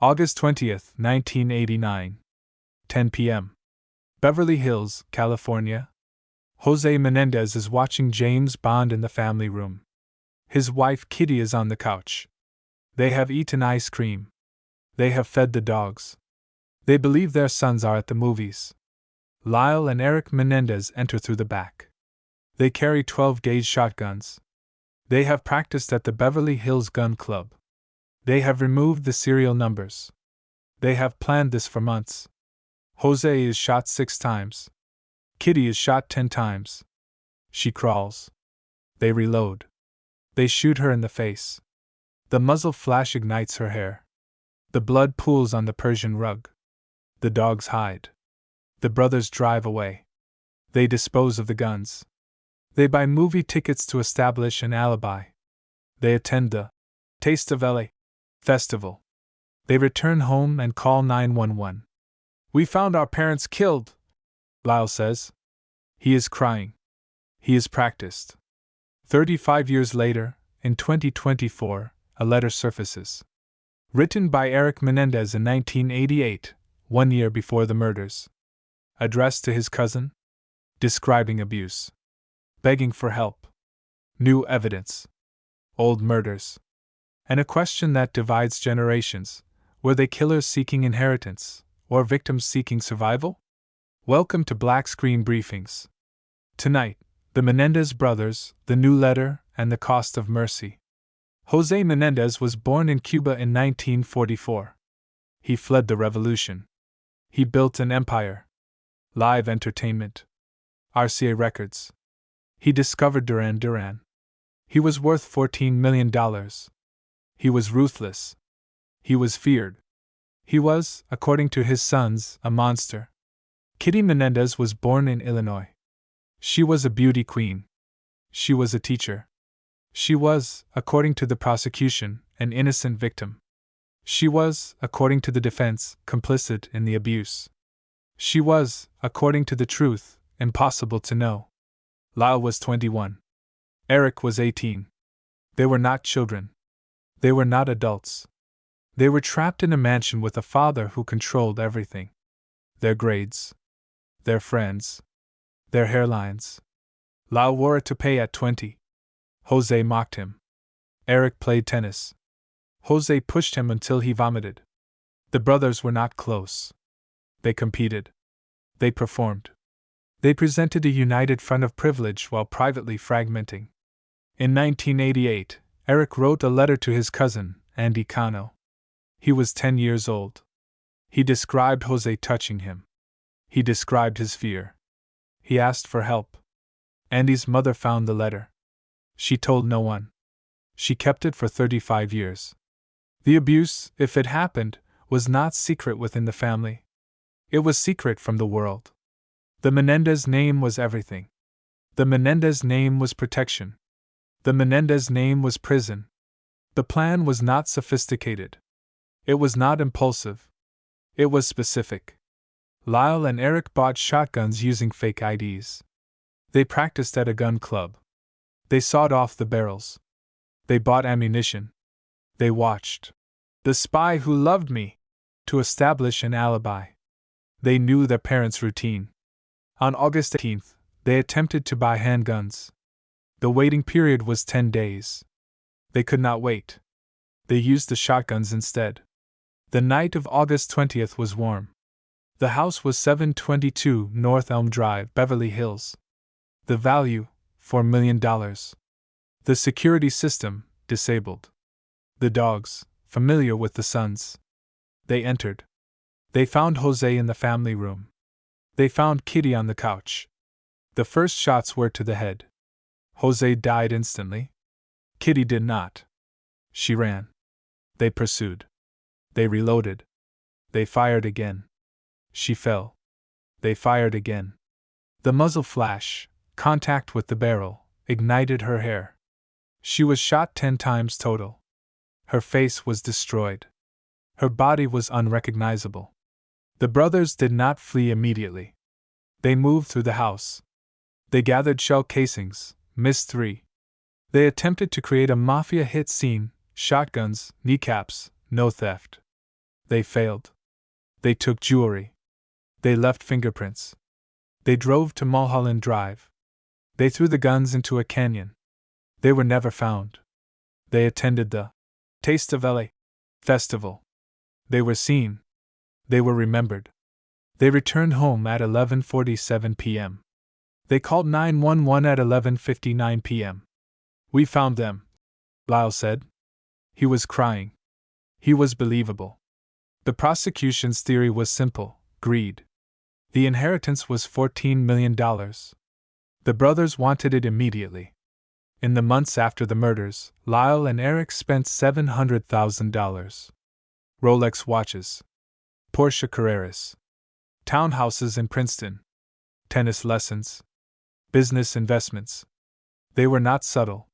August 20th, 1989. 10 p.m. Beverly Hills, California. Jose Menendez is watching James Bond in the family room. His wife Kitty is on the couch. They have eaten ice cream. They have fed the dogs. They believe their sons are at the movies. Lyle and Eric Menendez enter through the back. They carry 12-gauge shotguns. They have practiced at the Beverly Hills Gun Club. They have removed the serial numbers. They have planned this for months. Jose is shot 6 times. Kitty is shot 10 times. She crawls. They reload. They shoot her in the face. The muzzle flash ignites her hair. The blood pools on the Persian rug. The dogs hide. The brothers drive away. They dispose of the guns. They buy movie tickets to establish an alibi. They attend the Taste of LA festival. They return home and call 911. "We found our parents killed," Lyle says. He is crying. He is practiced. 35 years later, in 2024, a letter surfaces. Written by Eric Menendez in 1988, 1 year before the murders. Addressed to his cousin. Describing abuse. Begging for help. New evidence. Old murders. And a question that divides generations: were they killers seeking inheritance, or victims seeking survival? Welcome to Blackscreen Briefings. Tonight, the Menendez brothers, the new letter, and the cost of mercy. Jose Menendez was born in Cuba in 1944. He fled the revolution. He built an empire. Live entertainment. RCA Records. He discovered Duran Duran. He was worth $14 million. He was ruthless. He was feared. He was, according to his sons, a monster. Kitty Menendez was born in Illinois. She was a beauty queen. She was a teacher. She was, according to the prosecution, an innocent victim. She was, according to the defense, complicit in the abuse. She was, according to the truth, impossible to know. Lyle was 21. Eric was 18. They were not children. They were not adults. They were trapped in a mansion with a father who controlled everything. Their grades. Their friends. Their hairlines. Lyle wore a toupee at 20. Jose mocked him. Eric played tennis. Jose pushed him until he vomited. The brothers were not close. They competed. They performed. They presented a united front of privilege while privately fragmenting. In 1988, Eric wrote a letter to his cousin, Andy Cano. He was 10 years old. He described Jose touching him. He described his fear. He asked for help. Andy's mother found the letter. She told no one. She kept it for 35 years. The abuse, if it happened, was not secret within the family. It was secret from the world. The Menendez name was everything. The Menendez name was protection. The Menendez name was prison. The plan was not sophisticated. It was not impulsive. It was specific. Lyle and Eric bought shotguns using fake IDs. They practiced at a gun club. They sawed off the barrels. They bought ammunition. They watched The Spy Who Loved Me to establish an alibi. They knew their parents' routine. On August 18th, they attempted to buy handguns. The waiting period was 10 days. They could not wait. They used the shotguns instead. The night of August 20th was warm. The house was 722 North Elm Drive, Beverly Hills. The value, $4 million. The security system, disabled. The dogs, familiar with the sons. They entered. They found Jose in the family room. They found Kitty on the couch. The first shots were to the head. Jose died instantly. Kitty did not. She ran. They pursued. They reloaded. They fired again. She fell. They fired again. The muzzle flash, contact with the barrel, ignited her hair. She was shot 10 times total. Her face was destroyed. Her body was unrecognizable. The brothers did not flee immediately. They moved through the house. They gathered shell casings, missed 3. They attempted to create a mafia hit scene: shotguns, kneecaps, no theft. They failed. They took jewelry. They left fingerprints. They drove to Mulholland Drive. They threw the guns into a canyon. They were never found. They attended the Taste of LA festival. They were seen. They were remembered. They returned home at 11:47 p.m. They called 911 at 11:59 p.m. We found them, Lyle said. He was crying. He was believable. The prosecution's theory was simple: greed. The inheritance was $14 million. The brothers wanted it immediately. In the months after the murders, Lyle and Eric spent $700,000. Rolex watches, Porsche Carreras, townhouses in Princeton, tennis lessons, business investments. They were not subtle.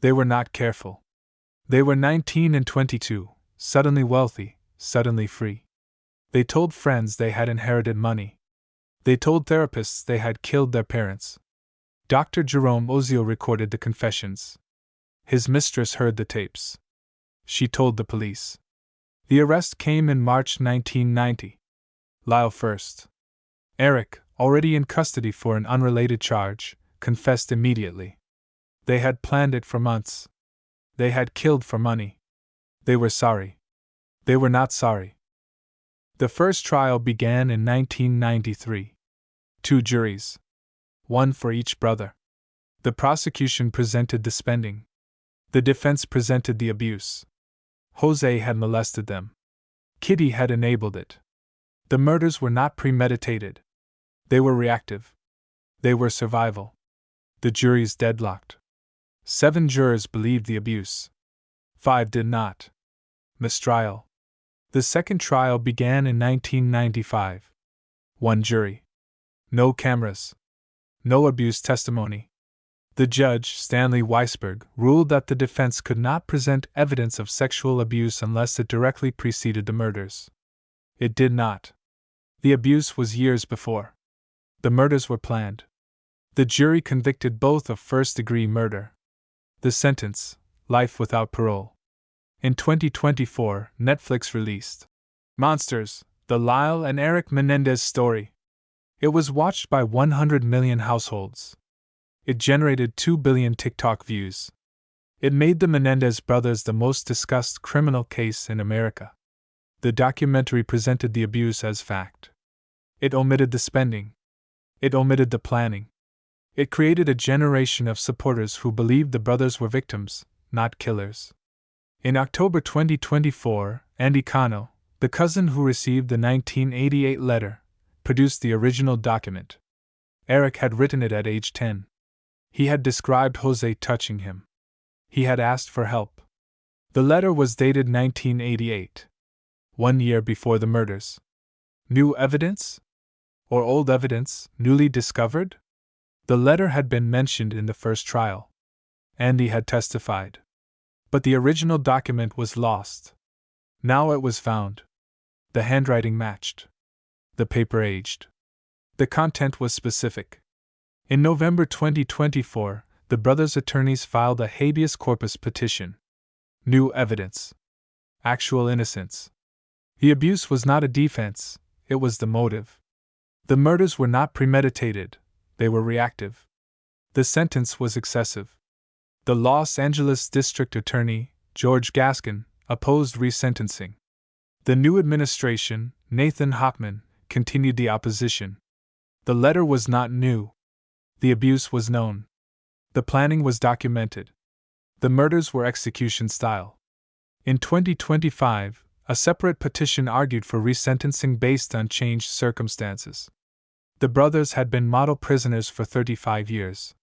They were not careful. They were 19 and 22, suddenly wealthy, suddenly free. They told friends they had inherited money. They told therapists they had killed their parents. Dr. Jerome Ozio recorded the confessions. His mistress heard the tapes. She told the police. The arrest came in March 1990. Lyle first. Eric, already in custody for an unrelated charge, confessed immediately. They had planned it for months. They had killed for money. They were sorry. They were not sorry. The first trial began in 1993. 2 juries. 1 for each brother. The prosecution presented the spending. The defense presented the abuse. Jose had molested them. Kitty had enabled it. The murders were not premeditated. They were reactive. They were survival. The juries deadlocked. 7 jurors believed the abuse. 5 did not. Mistrial. The second trial began in 1995. 1 jury. No cameras. No abuse testimony. The judge, Stanley Weisberg, ruled that the defense could not present evidence of sexual abuse unless it directly preceded the murders. It did not. The abuse was years before. The murders were planned. The jury convicted both of first-degree murder. The sentence: life without parole. In 2024, Netflix released Monsters: The Lyle and Eric Menendez Story. It was watched by 100 million households. It generated 2 billion TikTok views. It made the Menendez brothers the most discussed criminal case in America. The documentary presented the abuse as fact. It omitted the spending. It omitted the planning. It created a generation of supporters who believed the brothers were victims, not killers. In October 2024, Andy Cano, the cousin who received the 1988 letter, produced the original document. Eric had written it at age 10. He had described Jose touching him. He had asked for help. The letter was dated 1988, 1 year before the murders. New evidence? Or old evidence, newly discovered? The letter had been mentioned in the first trial. Andy had testified. But the original document was lost. Now it was found. The handwriting matched. The paper aged. The content was specific. In November 2024, the brothers' attorneys filed a habeas corpus petition. New evidence. Actual innocence. The abuse was not a defense, it was the motive. The murders were not premeditated, they were reactive. The sentence was excessive. The Los Angeles District Attorney, George Gaskin, opposed resentencing. The new administration, Nathan Hochman, continued the opposition. The letter was not new. The abuse was known. The planning was documented. The murders were execution style. In 2025, a separate petition argued for resentencing based on changed circumstances. The brothers had been model prisoners for 35 years.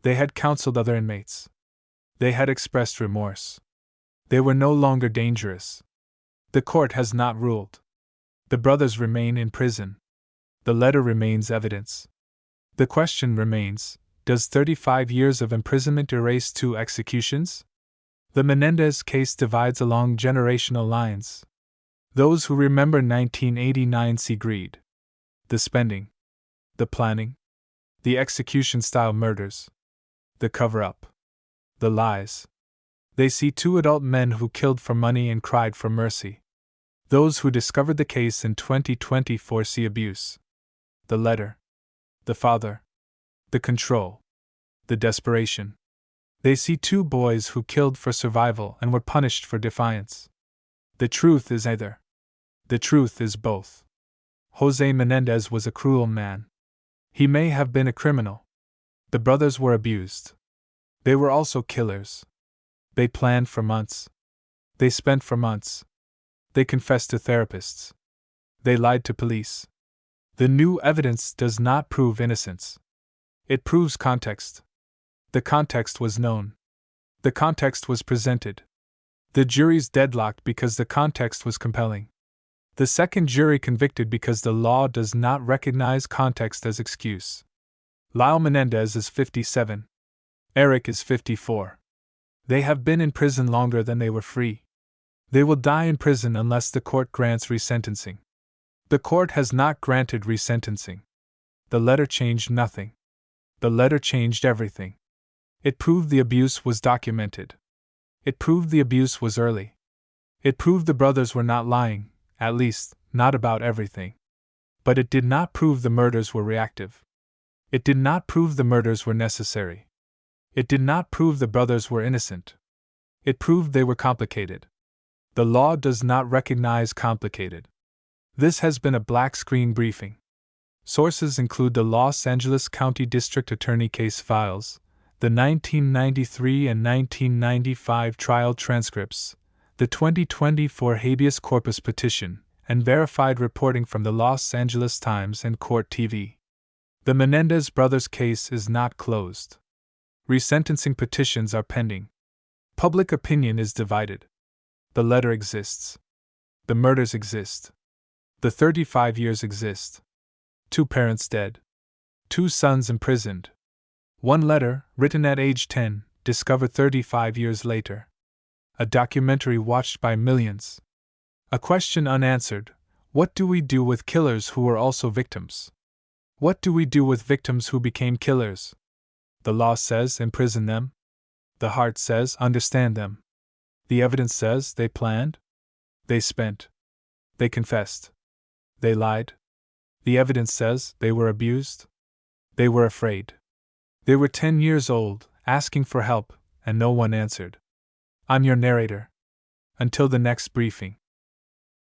They had counseled other inmates. They had expressed remorse. They were no longer dangerous. The court has not ruled. The brothers remain in prison. The letter remains evidence. The question remains, does 35 years of imprisonment erase 2 executions? The Menendez case divides along generational lines. Those who remember 1989 see greed. The spending. The planning. The execution-style murders. The cover-up. The lies. They see 2 adult men who killed for money and cried for mercy. Those who discovered the case in 2020 foresee abuse. The letter. The father. The control. The desperation. They see two boys who killed for survival and were punished for defiance. The truth is either. The truth is both. Jose Menendez was a cruel man. He may have been a criminal. The brothers were abused. They were also killers. They planned for months. They spent for months. They confessed to therapists. They lied to police. The new evidence does not prove innocence. It proves context. The context was known. The context was presented. The juries deadlocked because the context was compelling. The second jury convicted because the law does not recognize context as excuse. Lyle Menendez is 57. Eric is 54. They have been in prison longer than they were free. They will die in prison unless the court grants resentencing. The court has not granted resentencing. The letter changed nothing. The letter changed everything. It proved the abuse was documented. It proved the abuse was early. It proved the brothers were not lying, at least, not about everything. But it did not prove the murders were reactive. It did not prove the murders were necessary. It did not prove the brothers were innocent. It proved they were complicated. The law does not recognize complicated. This has been a Blackscreen briefing. Sources include the Los Angeles County District Attorney case files, the 1993 and 1995 trial transcripts, the 2024 habeas corpus petition, and verified reporting from the Los Angeles Times and Court TV. The Menendez brothers' case is not closed. Resentencing petitions are pending. Public opinion is divided. The letter exists. The murders exist. The 35 years exist. 2 parents dead. 2 sons imprisoned. 1 letter, written at age 10, discovered 35 years later. A documentary watched by millions. A question unanswered: what do we do with killers who were also victims? What do we do with victims who became killers? The law says imprison them. The heart says understand them. The evidence says they planned. They spent. They confessed. They lied. The evidence says they were abused. They were afraid. They were 10 years old, asking for help, and no one answered. I'm your narrator. Until the next briefing.